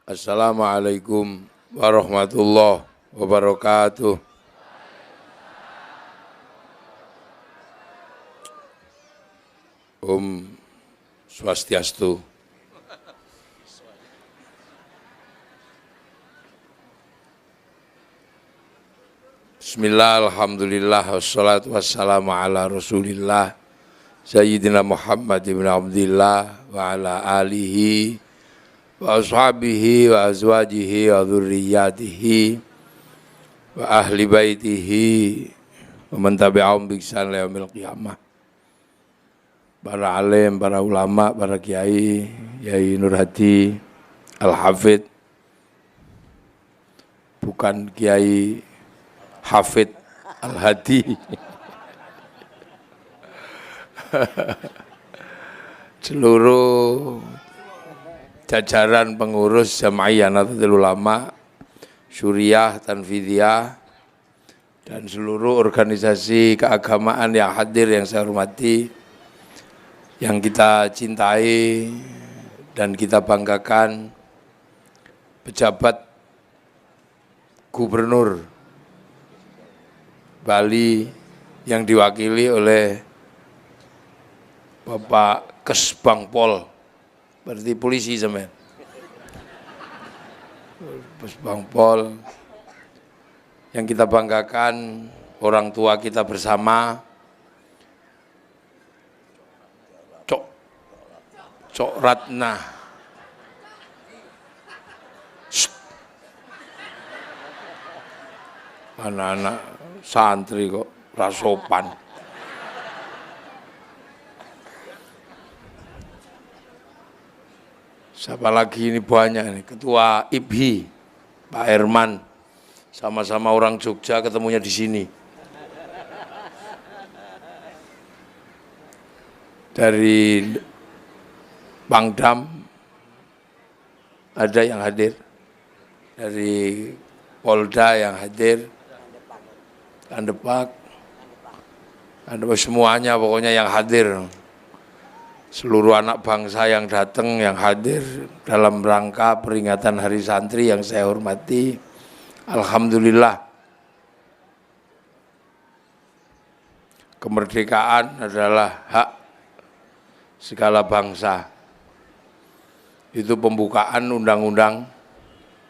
Assalamualaikum warahmatullahi wabarakatuh. Om Swastiastu. Bismillah, alhamdulillah, wassalatu wassalamu ala rasulillah Sayyidina Muhammad ibn Abdillah wa ala alihi wa ashabihi wa azwajihi wa dhurriyyatihi wa ahli baitihi wa man tabi'ahum bi ihsan ila yaumil qiyamah. Para alim, para ulama, para kiai, Yai Nur Hadi Al-Hafid, bukan Kiai Hafid Al-Hadi. Seluruh jajaran pengurus Jamaiyah Nahdlatul Ulama, Syuriah, Tanfidiyah, dan seluruh organisasi keagamaan yang hadir yang saya hormati, yang kita cintai dan kita banggakan, pejabat Gubernur Bali yang diwakili oleh Bapak Kesbangpol, berarti polisi semen. Kesbangpol yang kita banggakan, orang tua kita bersama, Cok Ratna. Anak-anak santri kok rasopan. Siapa lagi ini banyak nih, Ketua IPHI, Pak Herman, sama-sama orang Jogja ketemunya di sini. Dari Pangdam ada yang hadir, dari Polda yang hadir, Kandepak, semuanya pokoknya yang hadir. Seluruh anak bangsa yang datang, yang hadir dalam rangka peringatan Hari Santri yang saya hormati. Alhamdulillah, kemerdekaan adalah hak segala bangsa. Itu pembukaan Undang-Undang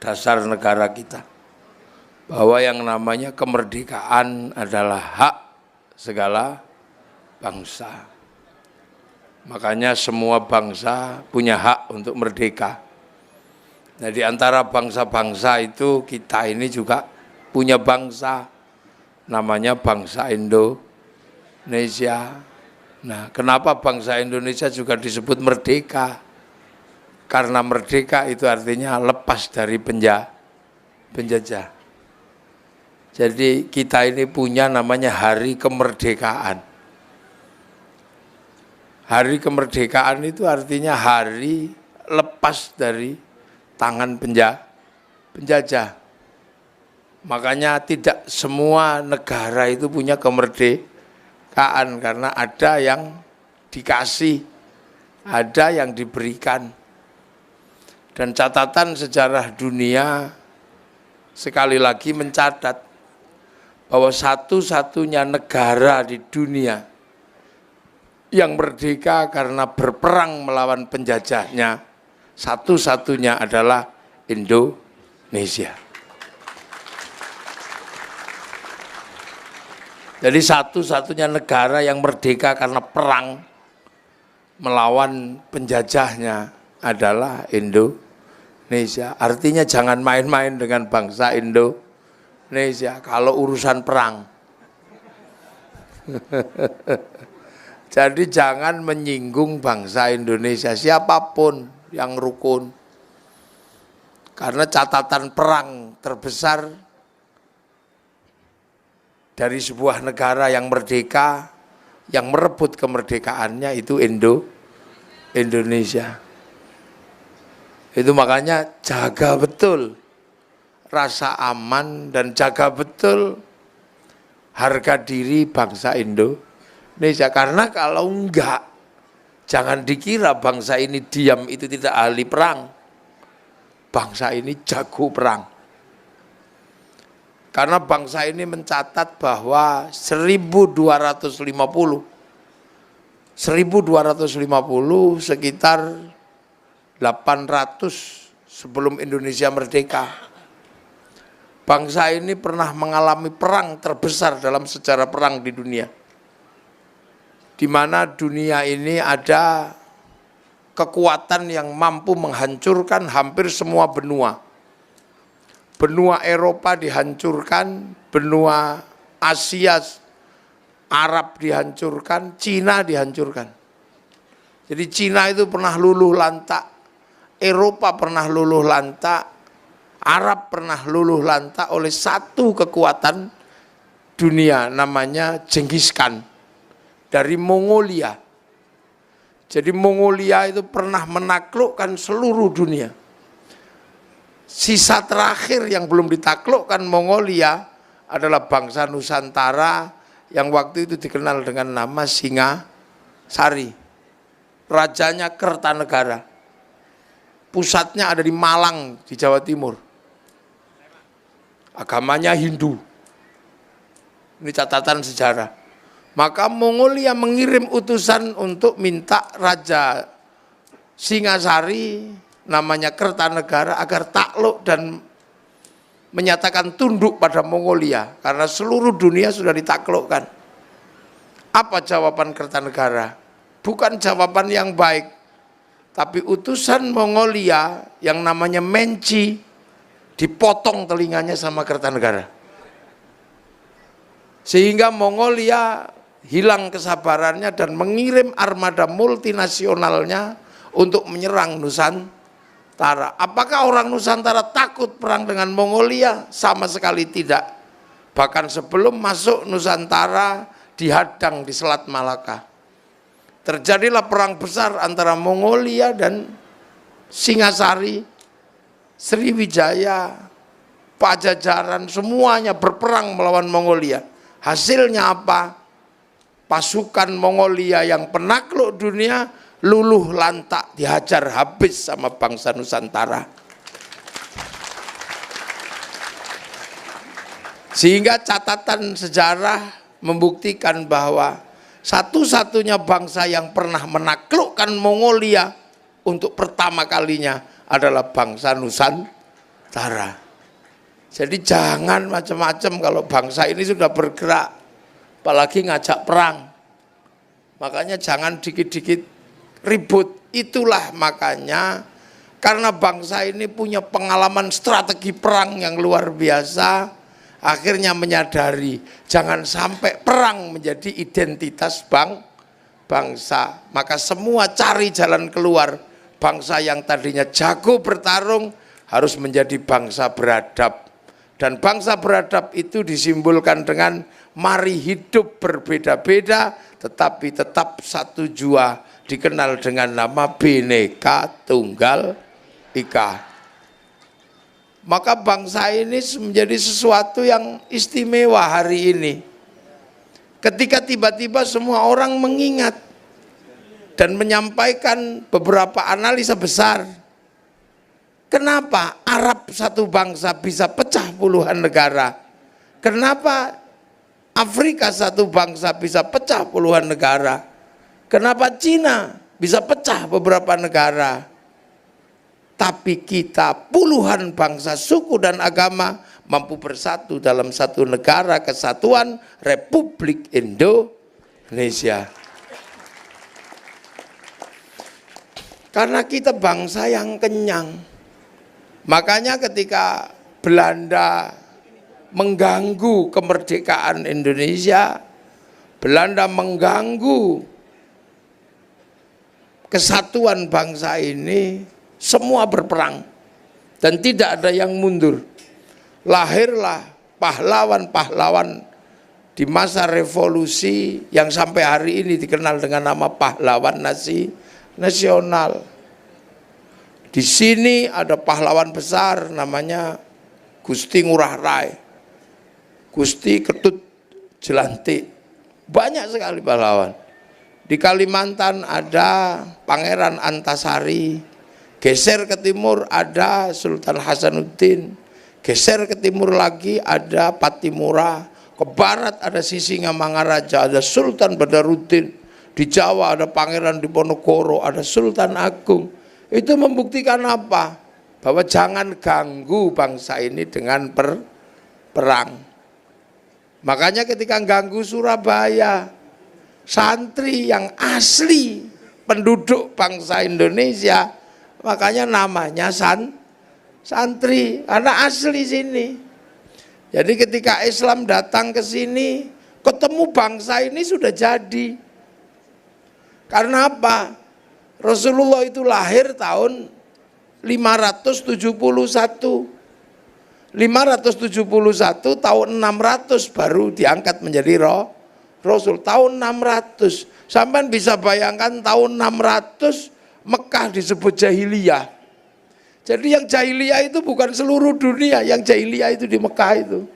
Dasar negara kita, bahwa yang namanya kemerdekaan adalah hak segala bangsa. Makanya semua bangsa punya hak untuk merdeka. Nah, di antara bangsa-bangsa itu kita ini juga punya bangsa, namanya bangsa Indonesia. Nah, kenapa bangsa Indonesia juga disebut merdeka? Karena merdeka itu artinya lepas dari penjajah. Jadi kita ini punya namanya Hari Kemerdekaan. Hari Kemerdekaan itu artinya hari lepas dari tangan penjajah. Makanya tidak semua negara itu punya kemerdekaan, karena ada yang dikasih, ada yang diberikan. Dan catatan sejarah dunia sekali lagi mencatat bahwa satu-satunya negara di dunia yang merdeka karena berperang melawan penjajahnya, satu-satunya adalah Indonesia. Jadi satu-satunya negara yang merdeka karena perang melawan penjajahnya adalah Indonesia. Artinya jangan main-main dengan bangsa Indonesia kalau urusan perang. Jadi jangan menyinggung bangsa Indonesia, siapapun yang rukun. Karena catatan perang terbesar dari sebuah negara yang merdeka, yang merebut kemerdekaannya itu Indonesia. Itu makanya jaga betul rasa aman dan jaga betul harga diri bangsa Indonesia. Karena kalau enggak, jangan dikira bangsa ini diam itu tidak ahli perang. bangsa ini jago perang. Karena bangsa ini mencatat bahwa 1250 sekitar 800 sebelum Indonesia merdeka. Bangsa ini pernah mengalami perang terbesar dalam sejarah perang di dunia. Di mana dunia ini ada kekuatan yang mampu menghancurkan hampir semua benua. Benua Eropa dihancurkan, benua Asia, Arab dihancurkan, Cina dihancurkan. Jadi Cina itu pernah luluh lantak, Eropa pernah luluh lantak, Arab pernah luluh lantak oleh satu kekuatan dunia namanya Genghis Khan dari Mongolia. Jadi Mongolia itu pernah menaklukkan seluruh dunia. Sisa terakhir yang belum ditaklukkan Mongolia adalah bangsa Nusantara yang waktu itu dikenal dengan nama Singasari. Rajanya Kertanegara. Pusatnya ada di Malang di Jawa Timur. Agamanya Hindu. Ini catatan sejarah. Maka Mongolia mengirim utusan untuk minta Raja Singasari namanya Kertanegara agar takluk dan menyatakan tunduk pada Mongolia karena seluruh dunia sudah ditaklukkan. Apa jawaban Kertanegara? Bukan jawaban yang baik, tapi utusan Mongolia yang namanya Menci dipotong telinganya sama Kertanegara. Sehingga Mongolia hilang kesabarannya dan mengirim armada multinasionalnya untuk menyerang Nusantara. Apakah orang Nusantara takut perang dengan Mongolia? Sama sekali tidak. Bahkan sebelum masuk Nusantara dihadang di Selat Malaka. Terjadilah perang besar antara Mongolia dan Singasari, Sriwijaya, Pajajaran, semuanya berperang melawan Mongolia. Hasilnya apa? Pasukan Mongolia yang penakluk dunia luluh lantak, dihajar habis sama bangsa Nusantara. Sehingga catatan sejarah membuktikan bahwa satu-satunya bangsa yang pernah menaklukkan Mongolia untuk pertama kalinya adalah bangsa Nusantara. Jadi jangan macam-macam kalau bangsa ini sudah bergerak, apalagi ngajak perang. Makanya jangan dikit-dikit ribut. Itulah makanya karena bangsa ini punya pengalaman strategi perang yang luar biasa, akhirnya menyadari jangan sampai perang menjadi identitas bangsa. Maka semua cari jalan keluar. Bangsa yang tadinya jago bertarung harus menjadi bangsa beradab. Dan bangsa beradab itu disimbolkan dengan mari hidup berbeda-beda tetapi tetap satu jua, dikenal dengan nama Bhinneka Tunggal Ika. Maka bangsa ini menjadi sesuatu yang istimewa hari ini. Ketika tiba-tiba semua orang mengingat dan menyampaikan beberapa analisa besar. Kenapa Arab satu bangsa bisa pecah puluhan negara? Kenapa Afrika satu bangsa bisa pecah puluhan negara? Kenapa Cina bisa pecah beberapa negara? Tapi kita puluhan bangsa, suku dan agama mampu bersatu dalam satu negara kesatuan Republik Indonesia. Karena kita bangsa yang kenyang. Makanya ketika Belanda mengganggu kemerdekaan Indonesia, Belanda mengganggu kesatuan bangsa ini, semua berperang dan tidak ada yang mundur. Lahirlah pahlawan-pahlawan di masa revolusi yang sampai hari ini dikenal dengan nama pahlawan nasional. Di sini ada pahlawan besar namanya Gusti Ngurah Rai, Gusti Ketut Jelantik, banyak sekali pahlawan. Di Kalimantan ada Pangeran Antasari, Geser ke timur ada Sultan Hasanuddin, geser ke timur lagi ada Patimura, ke barat ada Sisingamangaraja, ada Sultan Badaruddin, di Jawa ada Pangeran Diponegoro, ada Sultan Agung. Itu membuktikan apa? Bahwa jangan ganggu bangsa ini dengan perang. Makanya ketika ganggu Surabaya, santri yang asli penduduk bangsa Indonesia, makanya namanya santri, karena asli sini. Jadi ketika Islam datang ke sini, ketemu bangsa ini sudah jadi. Karena apa? Rasulullah itu lahir tahun 571. 571 tahun 600 baru diangkat menjadi Rasul. Tahun 600. Sampai bisa bayangkan tahun 600 Mekah disebut jahiliyah. Jadi yang jahiliyah itu bukan seluruh dunia, yang jahiliyah itu di Mekah itu.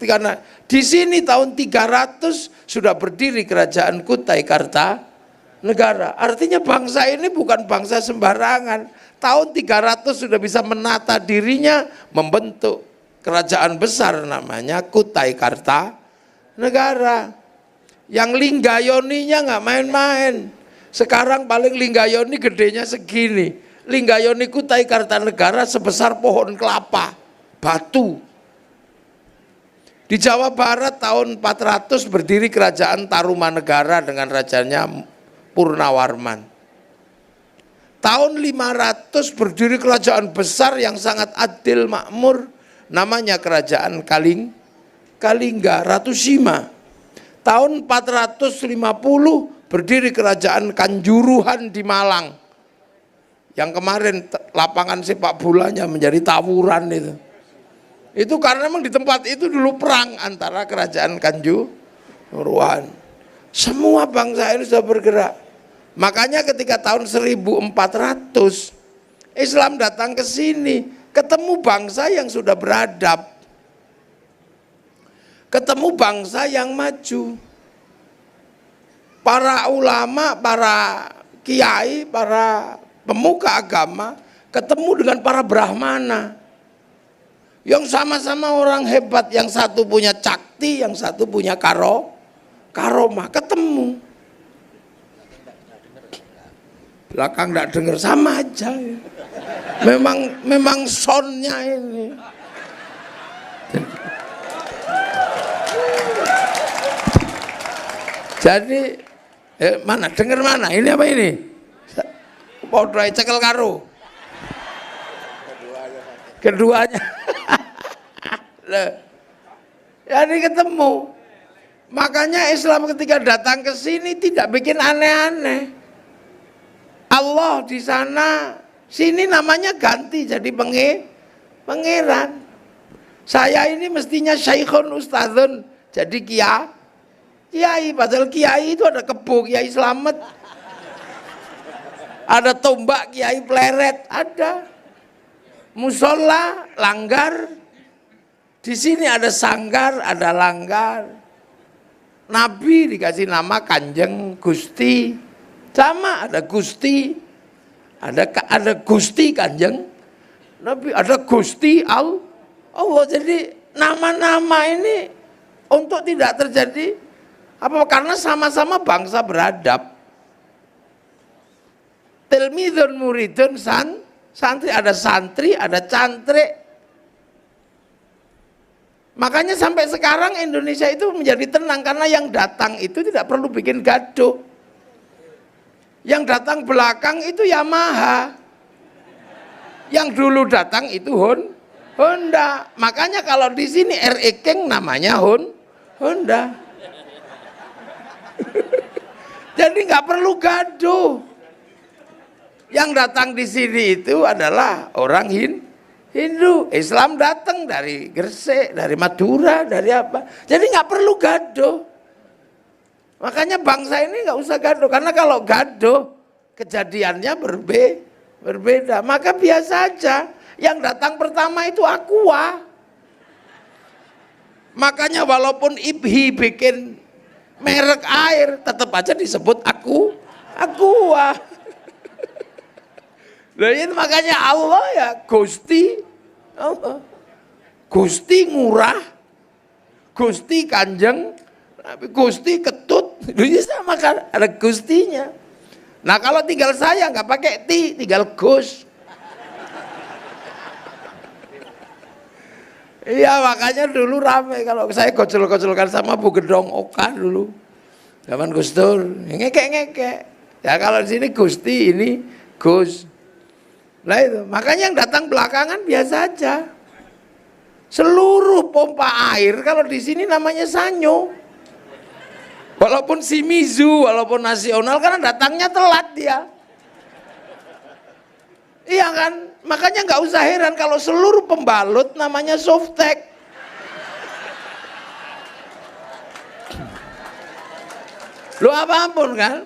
Karena di sini tahun 300 sudah berdiri kerajaan Kutai Kartanegara. Artinya bangsa ini bukan bangsa sembarangan. Tahun 300 sudah bisa menata dirinya, membentuk kerajaan besar namanya Kutai Kartanegara. Yang Linggayoninya nggak main-main. Sekarang paling Linggayoni gedenya segini. Linggayoni Kutai Kartanegara sebesar pohon kelapa, batu. Di Jawa Barat tahun 400 berdiri kerajaan Tarumanegara dengan rajanya Purnawarman. Tahun 500 berdiri kerajaan besar yang sangat adil makmur, namanya kerajaan Kalingga, Ratu Sima. Tahun 450 berdiri kerajaan Kanjuruhan di Malang. Yang kemarin lapangan sepak bolanya menjadi tawuran itu. Itu karena memang di tempat itu dulu perang antara kerajaan Kanjuruhan. Semua bangsa ini sudah bergerak. Makanya ketika tahun 1400 Islam datang ke sini, ketemu bangsa yang sudah beradab, ketemu bangsa yang maju. Para ulama, para kiai, para pemuka agama ketemu dengan para brahmana yang sama-sama orang hebat, yang satu punya cakti, yang satu punya karomah, ketemu. Belakang enggak dengar, sama aja. Memang soundnya ini. Jadi mana dengar mana? Ini apa ini? Podrai cekel karo. Keduanya. Jadi ketemu. Makanya Islam ketika datang ke sini tidak bikin aneh-aneh. Allah di sana, sini namanya ganti jadi pangeran. Saya ini mestinya syekhun ustadzun, jadi kiai, padahal kiai itu ada kebo Kiai Slamet, ada tombak Kiai Pleret, ada musola, langgar. Di sini ada sanggar, ada langgar. Nabi dikasih nama Kanjeng Gusti. Sama, ada Gusti, ada Gusti Kanjeng Nabi, ada Gusti Allah. Jadi nama-nama ini untuk tidak terjadi apa, karena sama-sama bangsa beradab. Tilmidun muridun santri, ada santri, ada cantrik. Makanya sampai sekarang Indonesia itu menjadi tenang karena yang datang itu tidak perlu bikin gaduh. Yang datang belakang itu Yamaha. Yang dulu datang itu Honda. Makanya kalau di sini RE King namanya Honda. Jadi nggak perlu gaduh. Yang datang di sini itu adalah orang Hindu. Islam datang dari Gresik, dari Madura, dari apa. Jadi nggak perlu gaduh. Makanya bangsa ini nggak usah gaduh, karena kalau gaduh kejadiannya berbeda. Maka biasa aja. Yang datang pertama itu Aqua. Makanya walaupun IPHI bikin merek air, tetap aja disebut Aqua. Lah itu makanya Allah ya Gusti Allah. Gusti ngurah, Gusti kanjeng, tapi Gusti ketut. Itu sama kan ada Gustinya. Nah kalau tinggal saya nggak pakai ti, tinggal Gus. Iya makanya dulu rame kalau saya gocol-gocolkan sama Bu Gedong Oka dulu. Zaman Gus Dur, ngekek-ngekek. Ya kalau di sini Gusti, ini Gus. Nah itu, makanya yang datang belakangan biasa aja. Seluruh pompa air kalau di sini namanya Sanyo. Walaupun Shimizu, walaupun nasional kan datangnya telat dia. Iya kan? Makanya nggak usah heran kalau seluruh pembalut namanya Softtek. Lo apapun kan?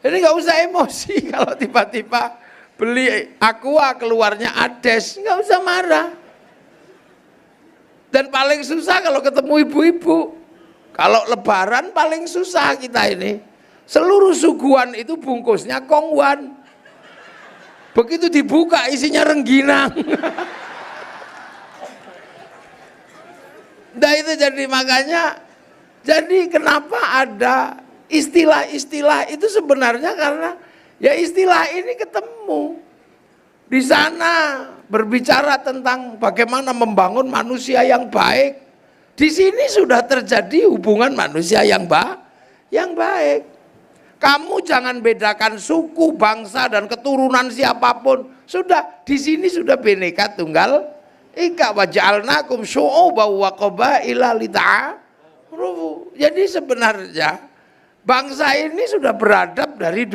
Jadi nggak usah emosi kalau tiba-tiba beli Aqua keluarnya Ades, nggak usah marah. Dan paling susah kalau ketemu ibu-ibu. Kalau lebaran paling susah kita ini. Seluruh suguhan itu bungkusnya kongwan. Begitu dibuka isinya rengginang. Nah itu jadi makanya, jadi kenapa ada istilah-istilah itu sebenarnya karena ya istilah ini ketemu. Di sana berbicara tentang bagaimana membangun manusia yang baik. Di sini sudah terjadi hubungan manusia yang baik. Kamu jangan bedakan suku, bangsa, dan keturunan siapapun. Sudah, di sini sudah Bhinneka Tunggal Ika wa ja'alnakum syu'uban wa qabaila lita'arufu. Jadi sebenarnya bangsa ini sudah beradab dari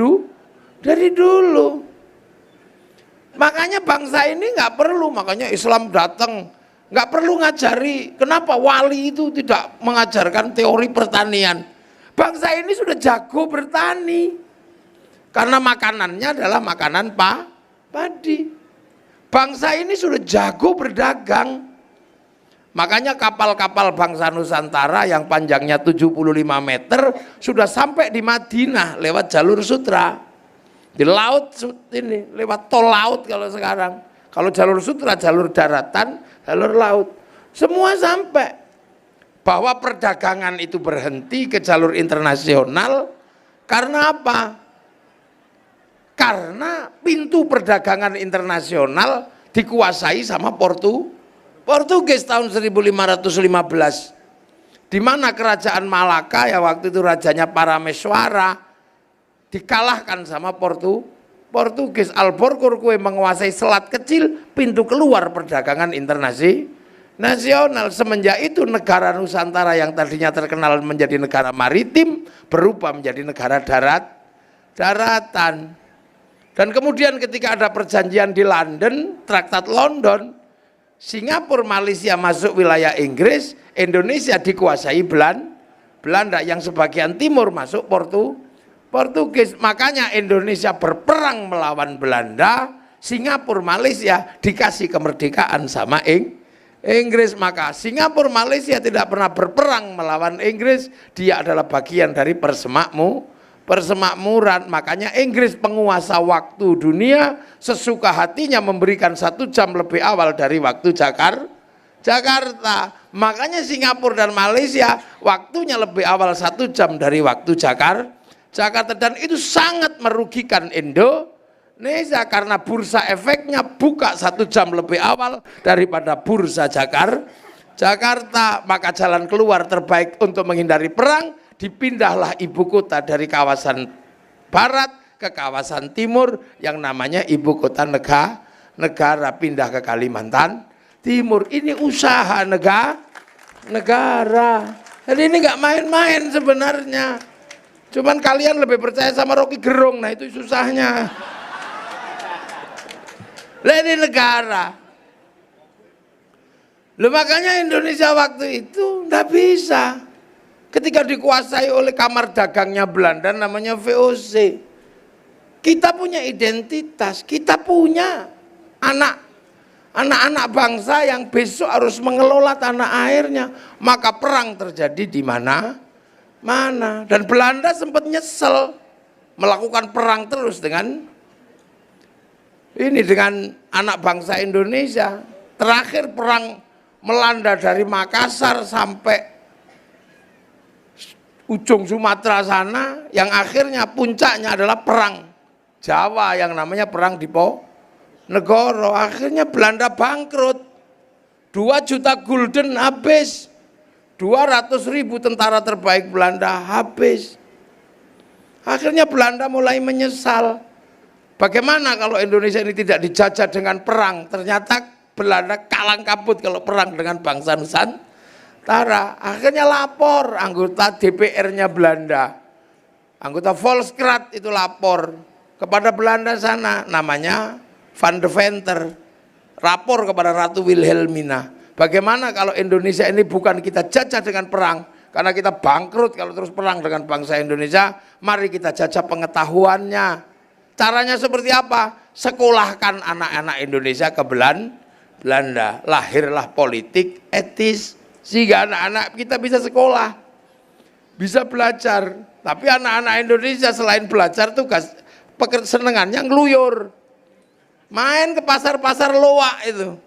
dulu. Makanya bangsa ini nggak perlu, makanya Islam datang nggak perlu ngajari. Kenapa wali itu tidak mengajarkan teori pertanian? Bangsa ini sudah jago bertani karena makanannya adalah makanan padi. Bangsa ini sudah jago berdagang. Makanya kapal-kapal bangsa Nusantara yang panjangnya 75 meter sudah sampai di Madinah lewat jalur sutra. Di laut ini lewat tol laut kalau sekarang. Kalau jalur sutra jalur daratan, jalur laut. Semua sampai. Bahwa perdagangan itu berhenti ke jalur internasional karena apa? Karena pintu perdagangan internasional dikuasai sama Portugis tahun 1515. Di mana kerajaan Malaka ya waktu itu rajanya Parameswara dikalahkan sama Portugis. Albuquerque menguasai selat kecil, pintu keluar perdagangan internasional. Semenjak itu negara Nusantara yang tadinya terkenal menjadi negara maritim berubah menjadi negara daratan. Dan kemudian ketika ada perjanjian di London, Traktat London, Singapura, Malaysia masuk wilayah Inggris, Indonesia dikuasai Belanda, yang sebagian timur masuk Portugis. Makanya Indonesia berperang melawan Belanda, Singapura, Malaysia dikasih kemerdekaan sama Inggris. Maka Singapura, Malaysia tidak pernah berperang melawan Inggris. Dia adalah bagian dari persemakmuran. Makanya Inggris penguasa waktu dunia, sesuka hatinya memberikan 1 jam lebih awal dari waktu Jakarta. Makanya Singapura dan Malaysia waktunya lebih awal 1 jam dari waktu Jakarta. Dan itu sangat merugikan Indonesia karena bursa efeknya buka 1 jam lebih awal daripada bursa Jakarta. Maka jalan keluar terbaik untuk menghindari perang, dipindahlah ibu kota dari kawasan barat ke kawasan timur yang namanya ibu kota negara pindah ke Kalimantan Timur. Ini usaha negara. Jadi ini nggak main-main sebenarnya. Cuman kalian lebih percaya sama Rocky Gerung, nah itu susahnya. Ini negara. Makanya Indonesia waktu itu nggak bisa. Ketika dikuasai oleh kamar dagangnya Belanda namanya VOC. Kita punya identitas, kita punya anak-anak bangsa yang besok harus mengelola tanah airnya. Maka perang terjadi di mana? Dan Belanda sempat nyesel melakukan perang terus dengan ini dengan anak bangsa Indonesia. Terakhir perang melanda dari Makassar sampai ujung Sumatera sana, yang akhirnya puncaknya adalah perang Jawa yang namanya perang Diponegoro. Akhirnya Belanda bangkrut, 2 juta gulden habis, 200.000 tentara terbaik Belanda habis. Akhirnya Belanda mulai menyesal, bagaimana kalau Indonesia ini tidak dijajah dengan perang. Ternyata Belanda kalang kabut kalau perang dengan bangsa Nusantara. Akhirnya lapor anggota DPR-nya Belanda, anggota Volkskrant itu lapor kepada Belanda sana, namanya Van de Venter, rapor kepada Ratu Wilhelmina. Bagaimana kalau Indonesia ini bukan kita jajah dengan perang, karena kita bangkrut kalau terus perang dengan bangsa Indonesia. Mari kita jajah pengetahuannya. Caranya seperti apa? Sekolahkan anak-anak Indonesia ke Belanda. Lahirlah politik etis, sehingga anak-anak kita bisa sekolah, bisa belajar. Tapi anak-anak Indonesia selain belajar tugas senengannya ngeluyur, main ke pasar-pasar loak itu.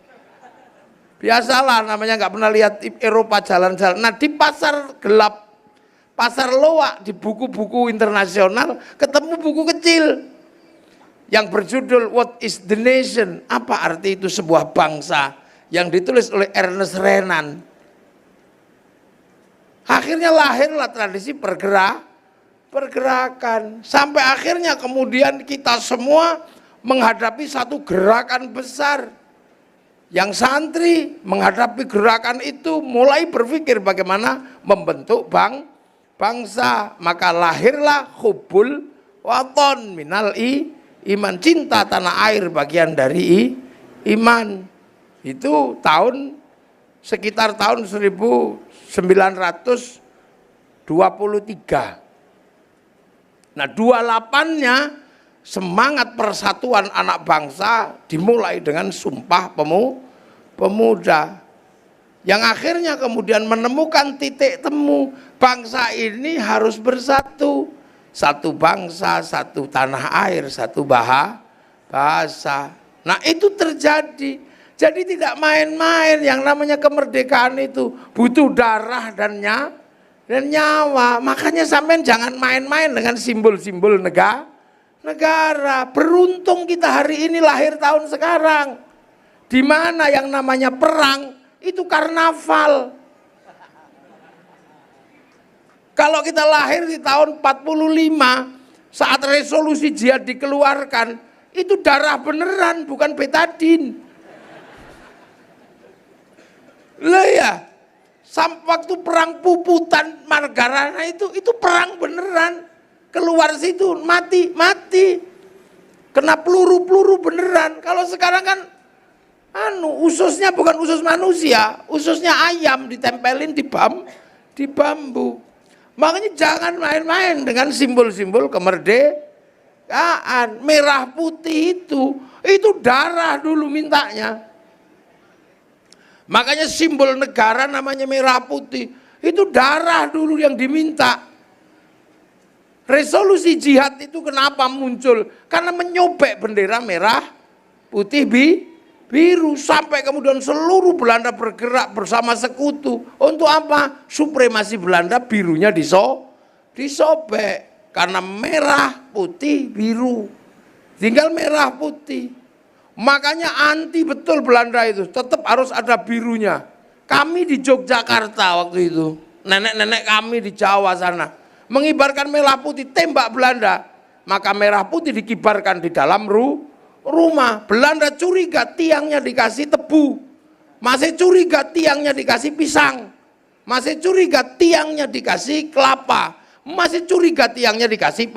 Biasalah, namanya nggak pernah lihat Eropa jalan-jalan. Nah, di pasar gelap, pasar loak, di buku-buku internasional ketemu buku kecil yang berjudul What is the Nation? Apa arti itu sebuah bangsa? Yang ditulis oleh Ernest Renan. Akhirnya lahirlah tradisi pergerakan. Sampai akhirnya kemudian kita semua menghadapi satu gerakan besar. Yang santri menghadapi gerakan itu mulai berpikir bagaimana membentuk bangsa. Maka lahirlah Hubbul Waton minal iman, cinta tanah air bagian dari iman. Itu sekitar tahun 1923. Nah, 28-nya semangat persatuan anak bangsa dimulai dengan Sumpah Pemuda, yang akhirnya kemudian menemukan titik temu bangsa ini harus bersatu. Satu bangsa, satu tanah air, satu bahasa. Nah, itu terjadi. Jadi tidak main-main, yang namanya kemerdekaan itu butuh darah dan nyawa. Makanya sampean jangan main-main dengan simbol-simbol negara. Beruntung kita hari ini lahir tahun sekarang, di mana yang namanya perang itu karnaval. Kalau kita lahir di tahun 45 saat resolusi jihad dikeluarkan, itu darah beneran, bukan betadin. Lah ya, waktu perang Puputan Margarana itu perang beneran. Keluar situ mati, kena peluru beneran. Kalau sekarang kan ususnya bukan usus manusia, ususnya ayam ditempelin di bambu. Makanya jangan main-main dengan simbol-simbol kemerdekaan. Merah putih itu darah dulu mintanya. Makanya simbol negara namanya merah putih, itu darah dulu yang diminta. Resolusi jihad itu kenapa muncul? Karena menyobek bendera merah, putih, biru. Sampai kemudian seluruh Belanda bergerak bersama sekutu. Untuk apa? Supremasi Belanda, birunya disobek. Karena merah, putih, biru. Tinggal merah putih. Makanya anti betul Belanda itu. Tetap harus ada birunya. Kami di Yogyakarta waktu itu, nenek-nenek kami di Jawa sana, mengibarkan merah putih tembak Belanda, maka merah putih dikibarkan di dalam rumah. Belanda curiga tiangnya dikasih tebu, masih curiga tiangnya dikasih pisang, masih curiga tiangnya dikasih kelapa, masih curiga tiangnya dikasih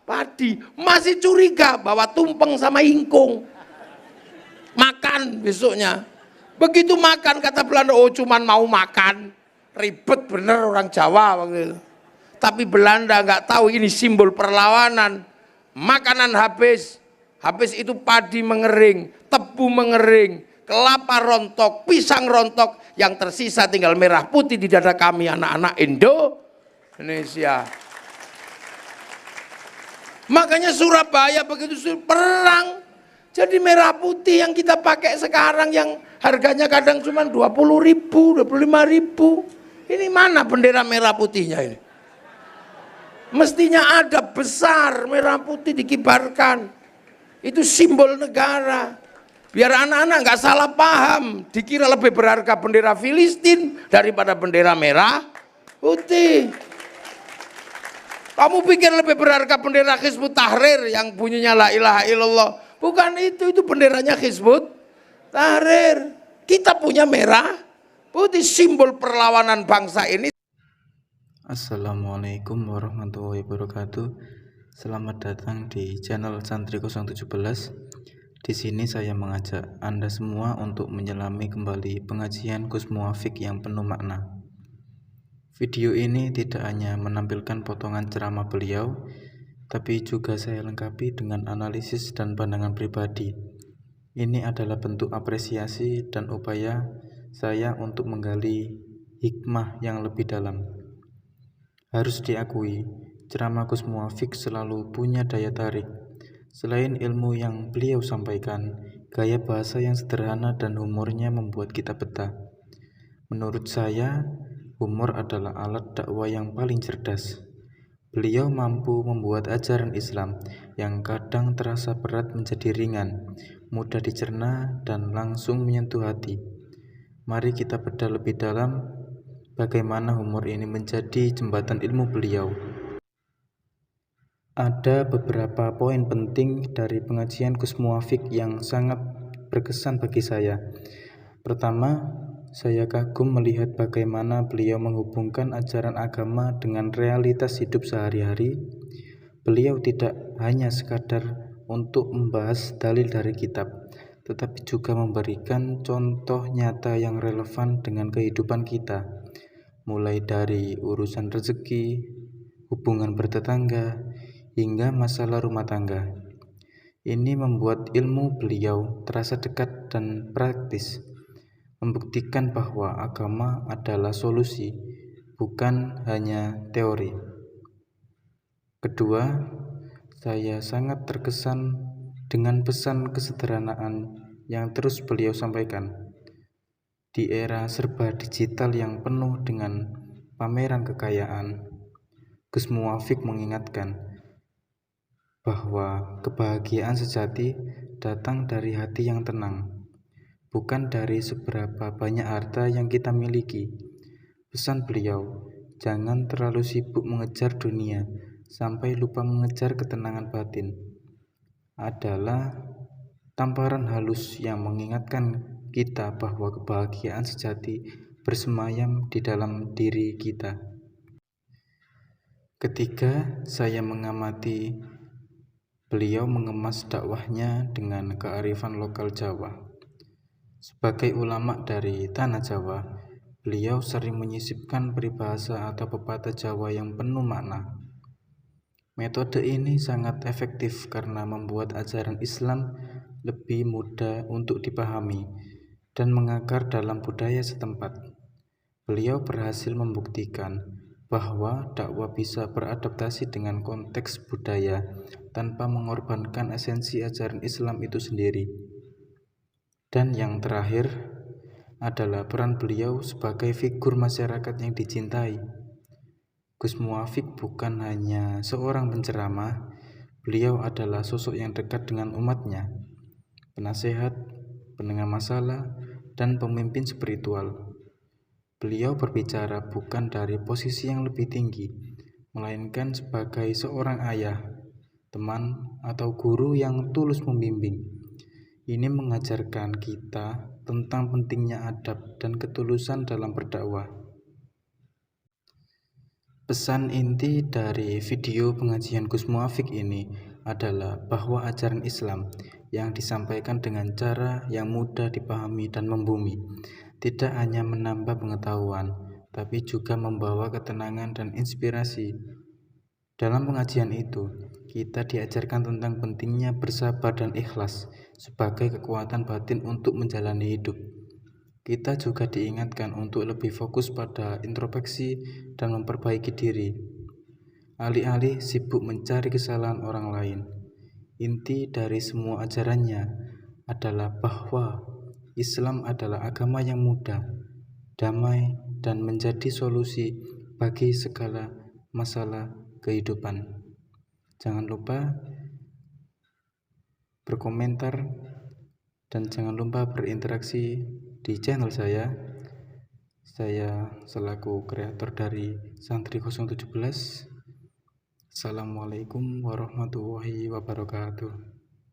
padi, masih curiga bawa tumpeng sama ingkung. Makan besoknya. Begitu makan kata Belanda, oh cuman mau makan. Ribet bener orang Jawa waktu itu. Tapi Belanda nggak tahu ini simbol perlawanan. Makanan habis itu padi mengering, tebu mengering, kelapa rontok, pisang rontok, yang tersisa tinggal merah putih di dada kami anak-anak Indonesia. Makanya Surabaya begitu perang, Jadi merah putih yang kita pakai sekarang yang harganya kadang cuma 20.000, 25.000. Ini mana bendera merah putihnya ini? Mestinya ada besar merah putih dikibarkan. Itu simbol negara. Biar anak-anak nggak salah paham, dikira lebih berharga bendera Filistin daripada bendera merah putih. Kamu pikir lebih berharga bendera Hizbut Tahrir yang bunyinya la ilaha illallah? Bukan itu benderanya Hizbut Tahrir. Kita punya merah putih, simbol perlawanan bangsa ini. Assalamualaikum warahmatullahi wabarakatuh. Selamat datang di channel Santri 017. Di sini saya mengajak Anda semua untuk menyelami kembali pengajian Gus Muwafiq yang penuh makna. Video ini tidak hanya menampilkan potongan ceramah beliau, tapi juga saya lengkapi dengan analisis dan pandangan pribadi. Ini adalah bentuk apresiasi dan upaya saya untuk menggali hikmah yang lebih dalam. Harus diakui, ceramah Gus Muwafiq selalu punya daya tarik. Selain ilmu yang beliau sampaikan, gaya bahasa yang sederhana dan humornya membuat kita betah. Menurut saya, humor adalah alat dakwah yang paling cerdas. Beliau mampu membuat ajaran Islam yang kadang terasa berat menjadi ringan, mudah dicerna, dan langsung menyentuh hati. Mari kita bedah lebih dalam bagaimana humor ini menjadi jembatan ilmu beliau. Ada beberapa poin penting dari pengajian Gus Muwafiq yang sangat berkesan bagi saya. Pertama, saya kagum melihat bagaimana beliau menghubungkan ajaran agama dengan realitas hidup sehari-hari. Beliau tidak hanya sekadar untuk membahas dalil dari kitab, tetapi juga memberikan contoh nyata yang relevan dengan kehidupan kita, mulai dari urusan rezeki, hubungan bertetangga, hingga masalah rumah tangga. Ini membuat ilmu beliau terasa dekat dan praktis, membuktikan bahwa agama adalah solusi, bukan hanya teori. Kedua, saya sangat terkesan dengan pesan kesederhanaan yang terus beliau sampaikan. Di era serba digital yang penuh dengan pameran kekayaan, Gus Muwafiq mengingatkan bahwa kebahagiaan sejati datang dari hati yang tenang, bukan dari seberapa banyak harta yang kita miliki. Pesan beliau, jangan terlalu sibuk mengejar dunia sampai lupa mengejar ketenangan batin, adalah tamparan halus yang mengingatkan kita bahwa kebahagiaan sejati bersemayam di dalam diri kita. Ketiga, saya mengamati beliau mengemas dakwahnya dengan kearifan lokal Jawa. Sebagai ulama dari tanah Jawa, beliau sering menyisipkan peribahasa atau pepatah Jawa yang penuh makna. Metode ini sangat efektif karena membuat ajaran Islam lebih mudah untuk dipahami dan mengakar dalam budaya setempat. Beliau berhasil membuktikan bahwa dakwah bisa beradaptasi dengan konteks budaya tanpa mengorbankan esensi ajaran Islam itu sendiri. Dan yang terakhir adalah peran beliau sebagai figur masyarakat yang dicintai. Gus Muwafiq bukan hanya seorang penceramah, beliau adalah sosok yang dekat dengan umatnya, penasehat, pendengar masalah, dan pemimpin spiritual. Beliau berbicara bukan dari posisi yang lebih tinggi, melainkan sebagai seorang ayah, teman, atau guru yang tulus membimbing. Ini mengajarkan kita tentang pentingnya adab dan ketulusan dalam berdakwah. Pesan inti dari video pengajian Gus Muwafiq ini adalah bahwa ajaran Islam yang disampaikan dengan cara yang mudah dipahami dan membumi tidak hanya menambah pengetahuan, tapi juga membawa ketenangan dan inspirasi. Dalam pengajian itu, kita diajarkan tentang pentingnya bersabar dan ikhlas sebagai kekuatan batin untuk menjalani hidup. Kita juga diingatkan untuk lebih fokus pada introspeksi dan memperbaiki diri, alih-alih sibuk mencari kesalahan orang lain. Inti dari semua ajarannya adalah bahwa Islam adalah agama yang mudah, damai, dan menjadi solusi bagi segala masalah kehidupan. Jangan lupa berkomentar dan jangan lupa berinteraksi di channel saya. Saya selaku kreator dari Santri 017. Assalamualaikum warahmatullahi wabarakatuh.